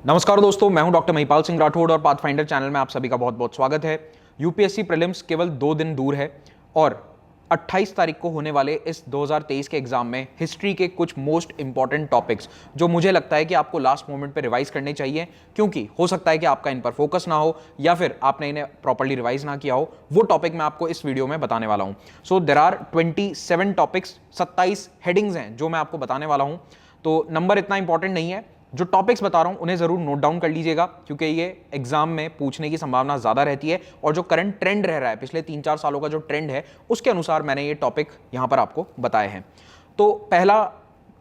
नमस्कार दोस्तों, मैं हूं डॉक्टर महिपाल सिंह राठौड़ और पाथफाइंडर चैनल में आप सभी का बहुत बहुत स्वागत है। यूपीएससी प्रीलिम्स केवल 2 दिन दूर है और 28 तारीख को होने वाले इस 2023 के एग्जाम में हिस्ट्री के कुछ मोस्ट इंपॉर्टेंट टॉपिक्स जो मुझे लगता है कि आपको लास्ट मोमेंट पे रिवाइज करने चाहिए, क्योंकि हो सकता है कि आपका इन पर फोकस ना हो या फिर आपने इन्हें प्रॉपर्ली रिवाइज ना किया हो। वो टॉपिक मैं आपको इस वीडियो में बताने वाला हूं। So there are 27 topics, 27 headings हैं जो मैं आपको बताने वाला हूं। तो नंबर इतना इंपॉर्टेंट नहीं है, जो टॉपिक्स बता रहा हूं उन्हें जरूर नोट डाउन कर लीजिएगा, क्योंकि ये एग्जाम में पूछने की संभावना ज्यादा रहती है और जो करंट ट्रेंड रह रहा है, पिछले 3-4 सालों का जो ट्रेंड है, उसके अनुसार मैंने ये टॉपिक यहां पर आपको बताए हैं। तो पहला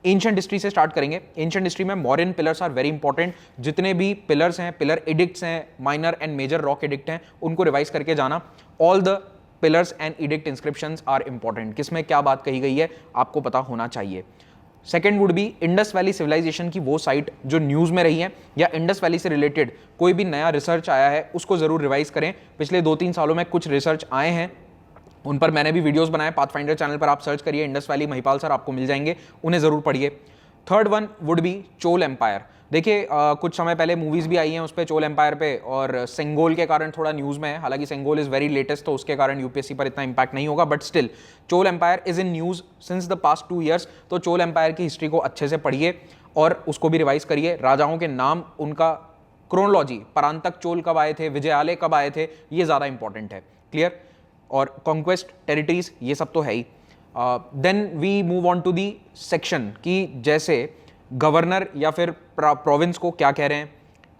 एंशिएंट हिस्ट्री से स्टार्ट करेंगे। एंशिएंट हिस्ट्री में Mauryan pillars are very important. जितने भी पिलर्स हैं, पिलर एडिक्ट्स हैं, minor and major rock edict हैं, उनको रिवाइज करके जाना। All the pillars and edict inscriptions are important. किसमें क्या बात कही गई है आपको पता होना चाहिए। Second would be Indus valley civilization की वो साइट जो न्यूज़ में रही है या इंडस वैली से रिलेटेड कोई भी नया रिसर्च आया है उसको जरूर रिवाइज करें। पिछले 2-3 सालों में कुछ रिसर्च आए हैं, उन पर मैंने भी वीडियोस बनाए। पाथफाइंडर चैनल पर आप सर्च करिए इंडस वैली महिपाल सर, आपको मिल जाएंगे, उन्हें जरूर पढ़िए। Third one would be Chola empire. देखिए कुछ समय पहले मूवीज भी आई हैं उस पर, चोल एम्पायर पे, और सेंगोल के कारण थोड़ा न्यूज में है। हालांकि सेंगोल इज वेरी लेटेस्ट, तो उसके कारण यूपीएससी पर इतना इंपैक्ट नहीं होगा, but still Chola empire is in news since the past 2 years. तो चोल एम्पायर की हिस्ट्री को अच्छे से पढ़िए और उसको भी रिवाइज करिए। राजाओं के नाम, उनका क्रोनोलॉजी, परांतक चोल कब आए थे, विजयालय कब आए थे, ये ज्यादा इंपॉर्टेंट है। क्लियर? और कॉन्क्वेस्ट, टेरिटरीज, ये सब तो है ही। Then we move on to the section कि जैसे गवर्नर या फिर प्रोविंस को क्या कह रहे हैं,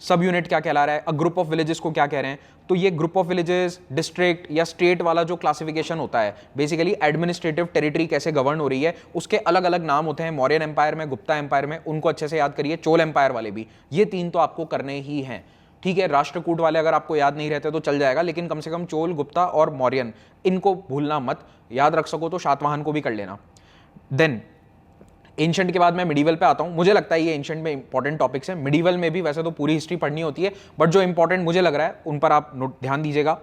सब यूनिट क्या कहला रहा है, अ ग्रुप ऑफ विलेजेस को क्या कह रहे हैं। तो ये ग्रुप ऑफ विलेजेस, डिस्ट्रिक्ट या स्टेट वाला जो क्लासिफिकेशन होता है, बेसिकली एडमिनिस्ट्रेटिव टेरिटरी कैसे गवर्न हो रही है, उसके अलग अलग नाम होते हैं। मौर्यन एम्पायर में, गुप्ता एम्पायर में, उनको अच्छे से याद करिए। चोल एम्पायर वाले भी, ये 3 तो आपको करने ही हैं। ठीक है, राष्ट्रकूट वाले अगर आपको याद नहीं रहते तो चल जाएगा, लेकिन कम से कम चोल, गुप्ता और मौर्यन, इनको भूलना मत। याद रख सको तो शातवाहन को भी कर लेना। देन एंशिएंट के बाद मैं मिडीवल पे आता हूं। मुझे लगता है ये एंशिएंट में इंपॉर्टेंट टॉपिक्स हैं। मिडीवल में भी वैसे तो पूरी हिस्ट्री पढ़नी होती है, बट जो इंपॉर्टेंट मुझे लग रहा है उन पर आप ध्यान दीजिएगा।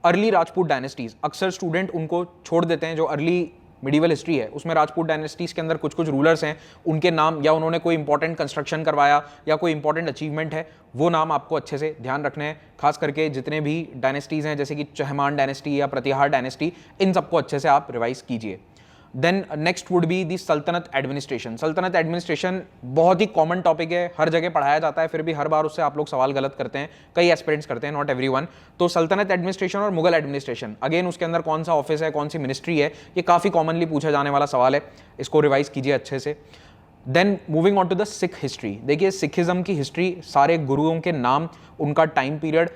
अर्ली राजपूत डायनेस्टीज, अक्सर स्टूडेंट उनको छोड़ देते हैं। जो अर्ली मिडीवल हिस्ट्री है उसमें राजपूत डायनेस्टीज के अंदर कुछ कुछ रूलर्स हैं, उनके नाम या उन्होंने कोई इंपॉर्टेंट कंस्ट्रक्शन करवाया या कोई इंपॉर्टेंट अचीवमेंट है, वो नाम आपको अच्छे से ध्यान रखने हैं। खास करके जितने भी डायनेस्टीज हैं, जैसे कि चहमान डायनेस्टी या प्रतिहार डायनेस्टी, इन सबको अच्छे से आप रिवाइज कीजिए। Then next would be the सल्तनत एडमिनिस्ट्रेशन। सल्तनत एडमिनिस्ट्रेशन बहुत ही कॉमन टॉपिक है, हर जगह पढ़ाया जाता है, फिर भी हर बार उससे आप लोग सवाल गलत करते हैं, कई एस्पिरेंट्स करते हैं, नॉट एवरीवन। तो सल्तनत एडमिनिस्ट्रेशन और मुगल एडमिनिस्ट्रेशन, अगेन उसके अंदर कौन सा ऑफिस है, कौन सी मिनिस्ट्री है, ये काफ़ी कॉमनली पूछा जाने वाला सवाल है, इसको रिवाइज कीजिए अच्छे से। Then moving on to the Sikh history. देखिए सिखिज्म की हिस्ट्री, सारे गुरुओं के नाम, उनका टाइम पीरियड,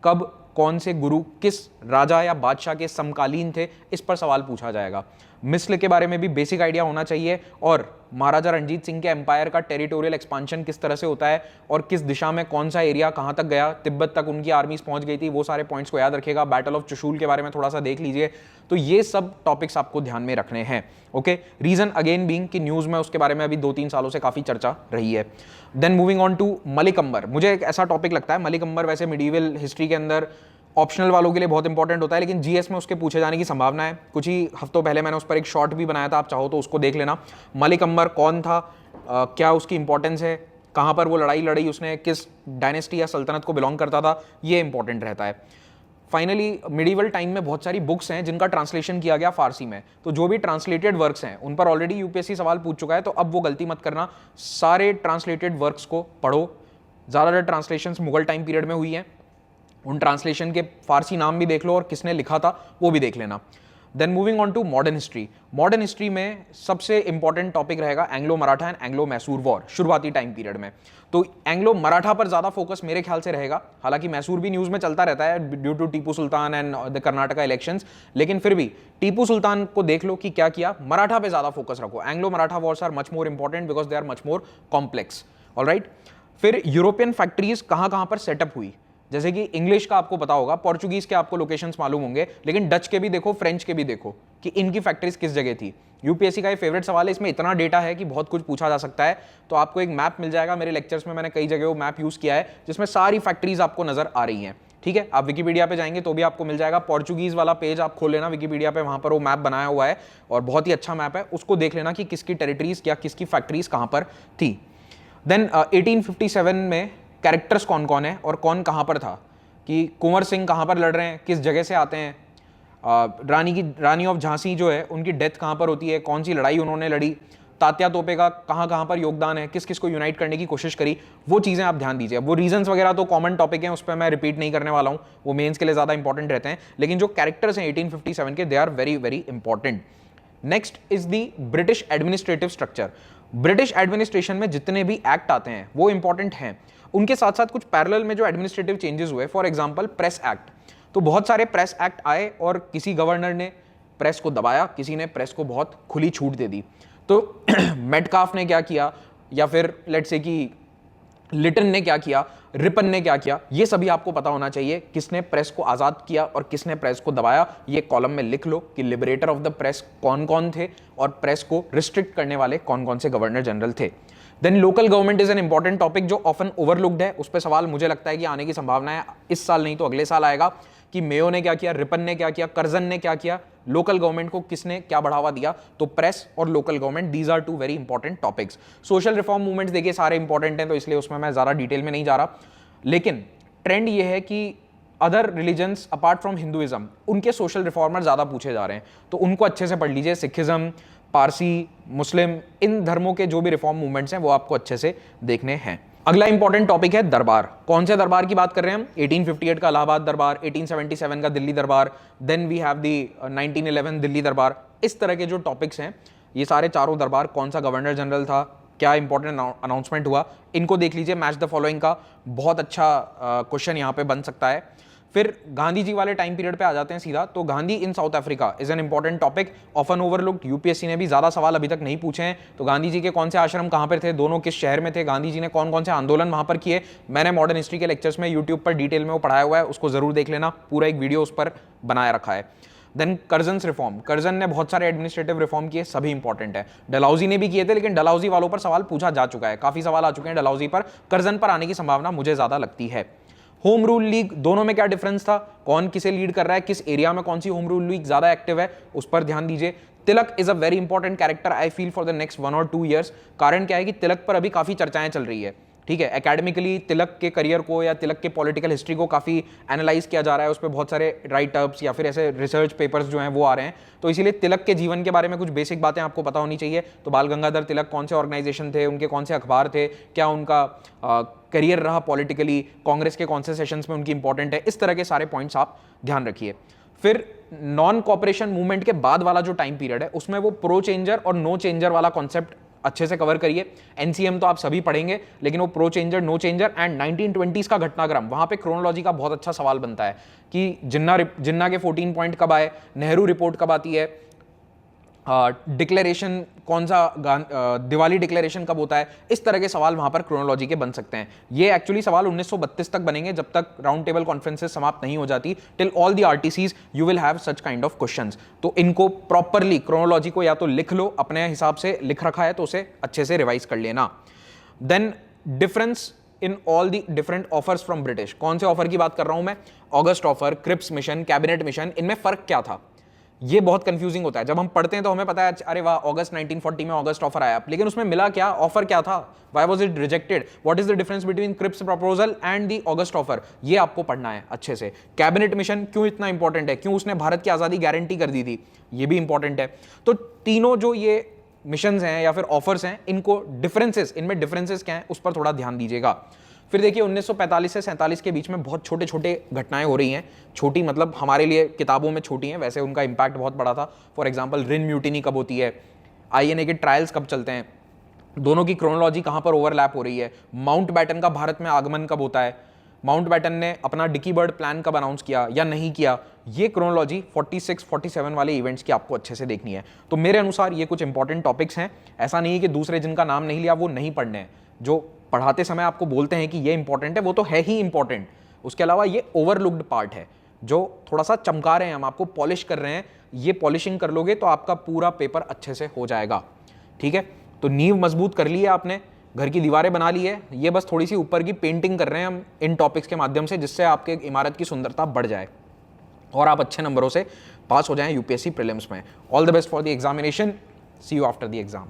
कब कौन से गुरु किस राजा या बादशाह के समकालीन थे, इस पर सवाल पूछा जाएगा। मिस्र के बारे में भी बेसिक आइडिया होना चाहिए, और महाराजा रणजीत सिंह के एम्पायर का टेरिटोरियल एक्सपांशन किस तरह से होता है और किस दिशा में कौन सा एरिया कहां तक गया, तिब्बत तक उनकी आर्मीज पहुंच गई थी, वो सारे पॉइंट्स को याद रखिएगा। बैटल ऑफ चुशूल के बारे में थोड़ा सा देख लीजिए। तो ये सब टॉपिक्स आपको ध्यान में रखने हैं। ओके, रीजन अगेन बीइंग कि न्यूज में उसके बारे में अभी 2-3 सालों से काफी चर्चा रही है। Then moving on to Malik Ambar. मुझे एक ऐसा टॉपिक लगता है, मलिक अंबर वैसे मिडीवल हिस्ट्री के अंदर ऑप्शनल वालों के लिए बहुत इंपॉर्टेंट होता है, लेकिन जीएस में उसके पूछे जाने की संभावना है। कुछ ही हफ्तों पहले मैंने उस पर एक शॉर्ट भी बनाया था, आप चाहो तो उसको देख लेना। मलिक अंबर कौन था, क्या उसकी इंपॉर्टेंस है, कहां पर वो लड़ाई लड़ी, उसने किस डायनेस्टी या सल्तनत को बिलोंग करता था, ये इंपॉर्टेंट रहता है। फाइनली मिडीवल टाइम में बहुत सारी बुक्स हैं जिनका ट्रांसलेशन किया गया फारसी में, तो जो भी ट्रांसलेटेड वर्क्स हैं उन पर ऑलरेडी यूपीएससी सवाल पूछ चुका है, तो अब वो गलती मत करना, सारे ट्रांसलेटेड वर्क्स को पढ़ो। ज़्यादातर ट्रांसलेशंस मुगल टाइम पीरियड में हुई हैं, उन ट्रांसलेशन के फारसी नाम भी देख लो और किसने लिखा था वो भी देख लेना। Then moving on to modern history. Modern history में सबसे इंपॉर्टेंट टॉपिक रहेगा Anglo Maratha and Anglo Mysore war, शुरुआती टाइम पीरियड में। तो एंग्लो मराठा पर ज्यादा फोकस मेरे ख्याल से रहेगा। हालांकि मैसूर भी न्यूज में चलता रहता है due to Tipu Sultan and the Karnataka elections, लेकिन फिर भी टीपू सुल्तान को देख लो कि क्या किया। मराठा पे ज्यादा फोकस रखो। Anglo Maratha wars are much more important because they are much more complex. Alright, फिर यूरोपियन फैक्ट्रीज कहां पर सेटअप हुई, जैसे कि इंग्लिश का आपको पता होगा, पोर्चुगीज के आपको लोकेशंस मालूम होंगे, लेकिन डच के भी देखो, फ्रेंच के भी देखो कि इनकी फैक्ट्रीज किस जगह थी। यूपीएससी का ये फेवरेट सवाल है, इसमें इतना डेटा है कि बहुत कुछ पूछा जा सकता है। तो आपको एक मैप मिल जाएगा, मेरे लेक्चर्स में मैंने कई जगह वो मैप यूज किया है जिसमें सारी फैक्ट्रीज आपको नजर आ रही हैं। ठीक है, आप विकिपीडिया पे जाएंगे तो भी आपको मिल जाएगा। पोर्चुगीज वाला पेज आप खोल लेना विकिपीडिया पे, वहां पर वो मैप बनाया हुआ है और बहुत ही अच्छा मैप है, उसको देख लेना कि किसकी टेरिटरीज या किसकी फैक्ट्रीज कहां पर थी। देन 1857 में कैरेक्टर्स कौन कौन है और कौन कहाँ पर था, कि कुंवर सिंह कहाँ पर लड़ रहे हैं, किस जगह से आते हैं, रानी ऑफ झांसी जो है उनकी डेथ कहाँ पर होती है, कौन सी लड़ाई उन्होंने लड़ी, तात्या तोपे का कहाँ कहाँ पर योगदान है, किस किस को यूनाइट करने की कोशिश करी, वो चीज़ें आप ध्यान दीजिए। वो रीजंस वगैरह तो कॉमन टॉपिक हैं, उस पर मैं रिपीट नहीं करने वाला हूँ, वो मेंस के लिए ज़्यादा इंपॉर्टेंट रहते हैं, लेकिन जो कैरेक्टर्स हैं 1857 के, they are very very important. Next is the British administrative structure. British administration में जितने भी एक्ट आते हैं वो इंपॉर्टेंट हैं, उनके साथ साथ कुछ पैरेलल में जो एडमिनिस्ट्रेटिव चेंजेस हुए, फॉर एग्जांपल प्रेस एक्ट। तो बहुत सारे प्रेस एक्ट आए और किसी गवर्नर ने प्रेस को दबाया, किसी ने प्रेस को बहुत खुली छूट दे दी। तो मेटकाफ ने क्या किया, या फिर लेट्स से कि लिटन ने क्या किया, रिपन ने क्या किया, ये सभी आपको पता होना चाहिए। किसने प्रेस को आज़ाद किया और किसने प्रेस को दबाया, ये कॉलम में लिख लो कि लिबरेटर ऑफ द प्रेस कौन कौन थे और प्रेस को रिस्ट्रिक्ट करने वाले कौन कौन से गवर्नर जनरल थे। Then local government is an important topic जो ऑफन ओवरलुक्ड है, उस पर सवाल मुझे लगता है कि आने की संभावना है, इस साल नहीं तो अगले साल आएगा, कि मेयो ने क्या किया, रिपन ने क्या किया, कर्जन ने क्या किया, लोकल गवर्नमेंट को किसने क्या बढ़ावा दिया। तो प्रेस और local government, these are two very important topics. Social reform movements देखिए सारे इंपॉर्टेंट हैं, तो इसलिए उसमें मैं ज़्यादा डिटेल में नहीं जा रहा, लेकिन ट्रेंड ये है कि other religions apart from Hinduism, उनके सोशल रिफॉर्मर ज़्यादा पूछे जा रहे हैं, तो उनको अच्छे से पढ़ लीजिए। सिखिज्म, पारसी, मुस्लिम, इन धर्मों के जो भी रिफॉर्म मूवमेंट्स हैं वो आपको अच्छे से देखने हैं। अगला इंपॉर्टेंट टॉपिक है दरबार। कौन से दरबार की बात कर रहे हैं हम? 1858 का इलाहाबाद दरबार, 1877 का Delhi Durbar, then we have the 1911 Delhi Durbar. इस तरह के जो टॉपिक्स हैं, ये सारे चारों दरबार, कौन सा गवर्नर जनरल था, क्या इंपॉर्टेंट अनाउंसमेंट हुआ, इनको देख लीजिए। मैच द फॉलोइंग का बहुत अच्छा क्वेश्चन यहाँ पे बन सकता है। फिर गांधी जी वाले टाइम पीरियड पे आ जाते हैं सीधा, तो Gandhi in South Africa is an important topic, often overlooked. UPSC ने भी ज्यादा सवाल अभी तक नहीं पूछे हैं। तो गांधी जी के कौन से आश्रम कहाँ पर थे, दोनों किस शहर में थे, गांधी जी ने कौन कौन से आंदोलन वहां पर किए, मैंने मॉडर्न हिस्ट्री के लेक्चर्स में यूट्यूब पर डिटेल में वो पढ़ाया हुआ है, उसको जरूर देख लेना, पूरा एक वीडियो उस पर बनाया रखा है। देन कर्जन्स रिफॉर्म, कर्जन ने बहुत सारे एडमिनिस्ट्रेटिव रिफॉर्म किए, सभी इंपॉर्टेंट है। डलहौजी ने भी किए थे, लेकिन डलहौजी वालों पर सवाल पूछा जा चुका है, काफी सवाल आ चुके हैं डलहौजी पर, कर्जन पर आने की संभावना मुझे ज्यादा लगती है। होम रूल लीग, दोनों में क्या डिफरेंस था, कौन किसे लीड कर रहा है, किस एरिया में कौन सी होम रूल लीग ज्यादा एक्टिव है, उस पर ध्यान दीजिए। Tilak is a very important character I feel for the next 1 और 2 ईयर्स। कारण क्या है कि तिलक पर अभी काफी चर्चाएं चल रही है, ठीक है। एकेडमिकली तिलक के करियर को या तिलक के पॉलिटिकल हिस्ट्री को काफ़ी एनालाइज किया जा रहा है, उस पर बहुत सारे राइट अप्स या फिर ऐसे रिसर्च पेपर्स जो हैं वो आ रहे हैं। तो इसीलिए तिलक के जीवन के बारे में कुछ बेसिक बातें आपको पता होनी चाहिए। तो बाल गंगाधर तिलक कौन से ऑर्गेनाइजेशन थे, उनके कौन से अखबार थे, क्या उनका करियर रहा पॉलिटिकली, कांग्रेस के कौन से सेशंस में उनकी इंपॉर्टेंट है, इस तरह के सारे पॉइंट्स आप ध्यान रखिए। फिर नॉन कॉपरेशन मूवमेंट के बाद वाला जो टाइम पीरियड है, उसमें वो प्रो चेंजर और नो चेंजर वाला कॉन्सेप्ट अच्छे से कवर करिए। एनसीएम तो आप सभी पढ़ेंगे, लेकिन वो pro changer, no changer and 1920s का घटनाक्रम, वहां पे क्रोनोलॉजी का बहुत अच्छा सवाल बनता है कि जिन्ना के 14 पॉइंट कब आए, नेहरू रिपोर्ट कब आती है, डिक्लेरेशन कौन सा, दिवाली डिक्लेरेशन कब होता है, इस तरह के सवाल वहां पर क्रोनोलॉजी के बन सकते हैं। ये एक्चुअली सवाल 1932 तक बनेंगे, जब तक राउंड टेबल कॉन्फ्रेंसेस समाप्त नहीं हो जाती। Till all the RTCs you will have such kind of questions. तो इनको प्रॉपरली क्रोनोलॉजी को या तो लिख लो, अपने हिसाब से लिख रखा है तो उसे अच्छे से रिवाइज कर लेना। Then difference in all the different offers from British, कौन से ऑफर की बात कर रहा हूं मैं, August offer, Cripps mission, cabinet mission, इनमें फर्क क्या था, ये बहुत कंफ्यूजिंग होता है। जब हम पढ़ते हैं तो हमें पता है अरे वाह अगस्त 1940 में ऑगस्ट ऑफर आया, लेकिन उसमें मिला क्या, ऑफर क्या था, why was it rejected, what is the difference between Cripps proposal and the August offer, ये आपको पढ़ना है अच्छे से। कैबिनेट मिशन क्यों इतना इंपॉर्टेंट है, क्यों उसने भारत की आजादी गारंटी कर दी थी, ये भी इंपॉर्टेंट है। तो तीनों जो ये मिशंस हैं या फिर ऑफर्स हैं, इनको डिफरेंसेस, इनमें डिफरेंसेस क्या है उस पर थोड़ा ध्यान दीजिएगा। फिर देखिए 1945 से 47 के बीच में बहुत छोटे छोटे घटनाएं हो रही हैं, छोटी मतलब हमारे लिए किताबों में छोटी हैं, वैसे उनका इंपैक्ट बहुत बड़ा था। फॉर एग्जांपल रिन म्यूटिनी कब होती है, आईएनए के ट्रायल्स कब चलते हैं, दोनों की क्रोनोलॉजी कहाँ पर ओवरलैप हो रही है, माउंट बैटन का भारत में आगमन कब होता है, माउंट बैटन ने अपना डिकी बर्ड प्लान कब अनाउंस किया या नहीं किया, ये क्रोनोलॉजी 46-47 वाले इवेंट्स की आपको अच्छे से देखनी है। तो मेरे अनुसार ये कुछ इंपॉर्टेंट टॉपिक्स हैं, ऐसा नहीं है कि दूसरे जिनका नाम नहीं लिया वो नहीं पढ़ने हैं, जो पढ़ाते समय आपको बोलते हैं कि ये इंपॉर्टेंट है वो तो है ही इंपॉर्टेंट, उसके अलावा ये ओवरलुक्ड पार्ट है जो थोड़ा सा चमका रहे हैं, हम आपको पॉलिश कर रहे हैं, ये पॉलिशिंग कर लोगे तो आपका पूरा पेपर अच्छे से हो जाएगा, ठीक है। तो नींव मजबूत कर ली है आपने, घर की दीवारें बना ली है, ये बस थोड़ी सी ऊपर की पेंटिंग कर रहे हैं हम इन टॉपिक्स के माध्यम से, जिससे आपके इमारत की सुंदरता बढ़ जाए और आप अच्छे नंबरों से पास हो जाएं यूपीएससी प्रीलिम्स में। All the best for the examination, see you after the exam.